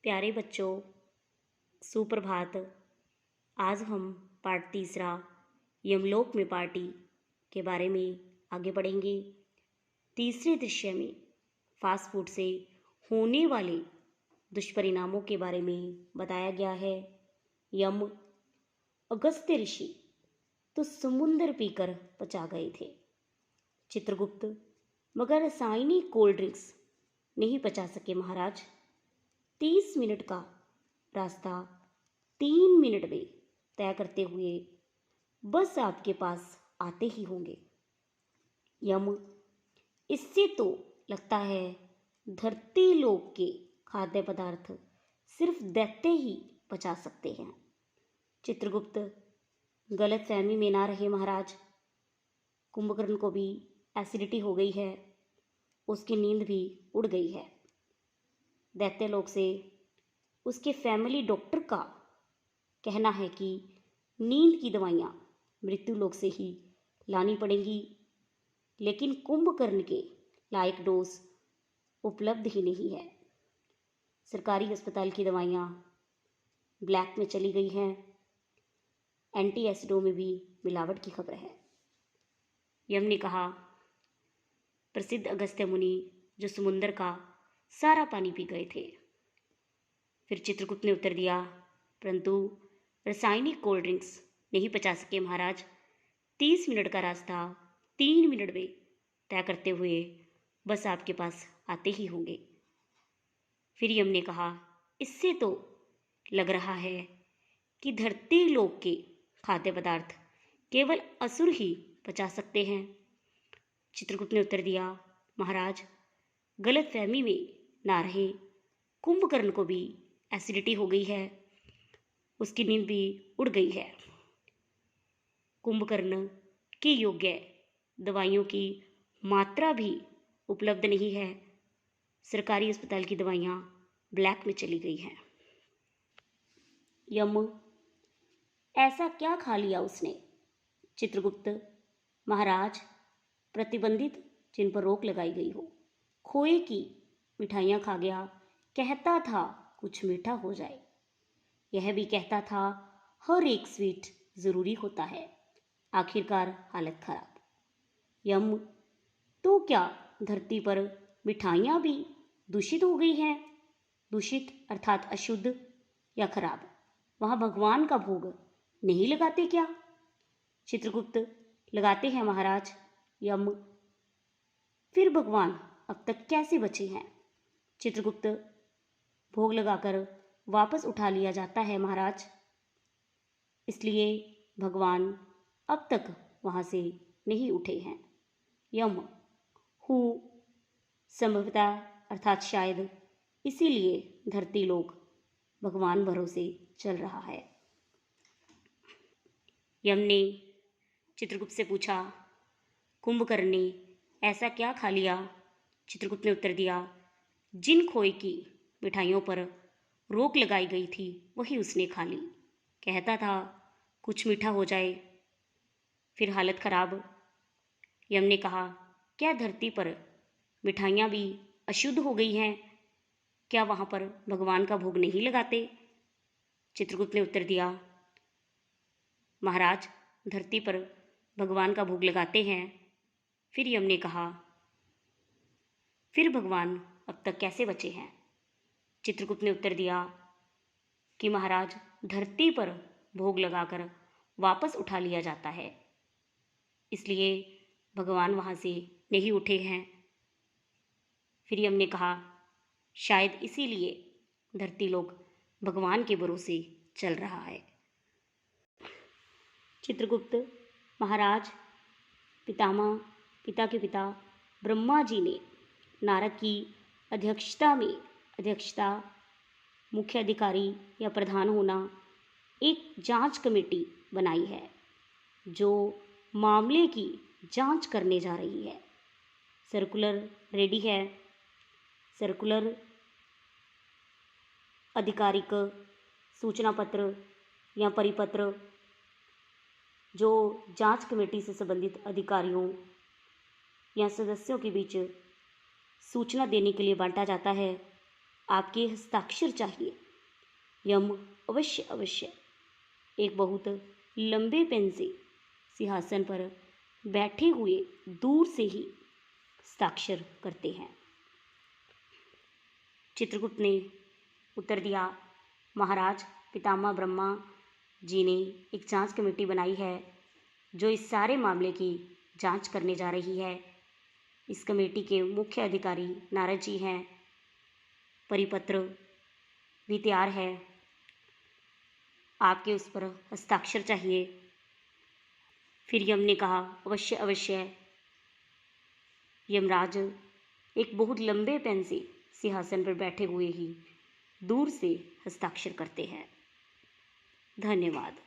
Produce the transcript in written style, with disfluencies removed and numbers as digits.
प्यारे बच्चों, सुप्रभात। आज हम पाठ तीसरा यमलोक में पार्टी के बारे में आगे बढ़ेंगे। तीसरे दृश्य में फास्ट फूड से होने वाले दुष्परिणामों के बारे में बताया गया है। यम अगस्त्य ऋषि तो समुंदर पीकर पचा गए थे। चित्रगुप्त मगर रासायनिक कोल्ड ड्रिंक्स नहीं पचा सके महाराज। 30 मिनट का रास्ता 3 मिनट में तय करते हुए बस आपके पास आते ही होंगे। यम इससे तो लगता है धरती लोक के खाद्य पदार्थ सिर्फ दैत्य ही पचा सकते हैं। चित्रगुप्त गलत फहमी में ना रहे महाराज। कुंभकर्ण को भी एसिडिटी हो गई है, उसकी नींद भी उड़ गई है। दैत्य लोक से उसके फैमिली डॉक्टर का कहना है कि नींद की दवाइयाँ मृत्यु लोक से ही लानी पड़ेंगी, लेकिन कुंभकर्ण के लायक डोज उपलब्ध ही नहीं है। सरकारी अस्पताल की दवाइयाँ ब्लैक में चली गई हैं। एंटी एसिडो में भी मिलावट की खबर है। यम ने कहा, प्रसिद्ध अगस्त्य मुनि जो समुंदर का सारा पानी पी गए थे। फिर चित्रगुप्त ने उत्तर दिया, परंतु रासायनिक कोल्ड ड्रिंक्स नहीं पचा सके महाराज। 30 मिनट का रास्ता 3 मिनट में तय करते हुए बस आपके पास आते ही होंगे। फिर यम ने कहा, इससे तो लग रहा है कि धरती लोक के खाद्य पदार्थ केवल असुर ही पचा सकते हैं। चित्रगुप्त ने उत्तर दिया, महाराज गलत फहमी में ना रहे। कुंभकर्ण को भी एसिडिटी हो गई है, उसकी नींद भी उड़ गई है। कुंभकर्ण के योग्य दवाइयों की मात्रा भी उपलब्ध नहीं है। सरकारी अस्पताल की दवाइयाँ ब्लैक में चली गई हैं। यम ऐसा क्या खा लिया उसने? चित्रगुप्त, महाराज प्रतिबंधित जिन पर रोक लगाई गई हो, खोए की मिठाइयाँ खा गया। कहता था कुछ मीठा हो जाए, यह भी कहता था हर एक स्वीट ज़रूरी होता है। आखिरकार हालत खराब। यम तो क्या धरती पर मिठाइयाँ भी दूषित हो गई हैं? दूषित अर्थात अशुद्ध या खराब। वहाँ भगवान का भोग नहीं लगाते क्या? चित्रगुप्त, लगाते हैं महाराज। यम, फिर भगवान अब तक कैसे बचे हैं? चित्रगुप्त, भोग लगाकर वापस उठा लिया जाता है महाराज, इसलिए भगवान अब तक वहाँ से नहीं उठे हैं। यम, हु संभवतः अर्थात शायद इसीलिए धरती लोक भगवान भरोसे चल रहा है। यम ने चित्रगुप्त से पूछा, कुंभकर्ण ने ऐसा क्या खा लिया? चित्रगुप्त ने उत्तर दिया, जिन खोए की मिठाइयों पर रोक लगाई गई थी वही उसने खा ली। कहता था कुछ मीठा हो जाए, फिर हालत खराब। यम ने कहा, क्या धरती पर मिठाइयाँ भी अशुद्ध हो गई हैं? क्या वहाँ पर भगवान का भोग नहीं लगाते? चित्रगुप्त ने उत्तर दिया, महाराज धरती पर भगवान का भोग लगाते हैं। फिर यम ने कहा, फिर भगवान अब तक कैसे बचे हैं? चित्रगुप्त ने उत्तर दिया कि महाराज धरती पर भोग लगाकर वापस उठा लिया जाता है, इसलिए भगवान वहाँ से नहीं उठे हैं। फिर यम ने कहा, शायद इसीलिए धरती लोक भगवान के भरोसे चल रहा है। चित्रगुप्त, महाराज पिता के पिता ब्रह्मा जी ने नारद की अध्यक्षता मुख्य अधिकारी या प्रधान होना एक जांच कमेटी बनाई है जो मामले की जांच करने जा रही है। सर्कुलर रेडी है। सर्कुलर आधिकारिक सूचना पत्र या परिपत्र जो जांच कमेटी से संबंधित अधिकारियों या सदस्यों के बीच सूचना देने के लिए बांटा जाता है। आपके हस्ताक्षर चाहिए। यम अवश्य अवश्य एक बहुत लंबे पेन से सिंहासन पर बैठे हुए दूर से ही हस्ताक्षर करते हैं। चित्रगुप्त ने उत्तर दिया, महाराज, पितामह ब्रह्मा जी ने एक जांच कमेटी बनाई है जो इस सारे मामले की जांच करने जा रही है। इस कमेटी के मुख्य अधिकारी नारद जी हैं। परिपत्र भी तैयार है, आपके उस पर हस्ताक्षर चाहिए। फिर यम ने कहा, अवश्य अवश्य। यमराज एक बहुत लंबे पेन से सिंहासन पर बैठे हुए ही दूर से हस्ताक्षर करते हैं। धन्यवाद।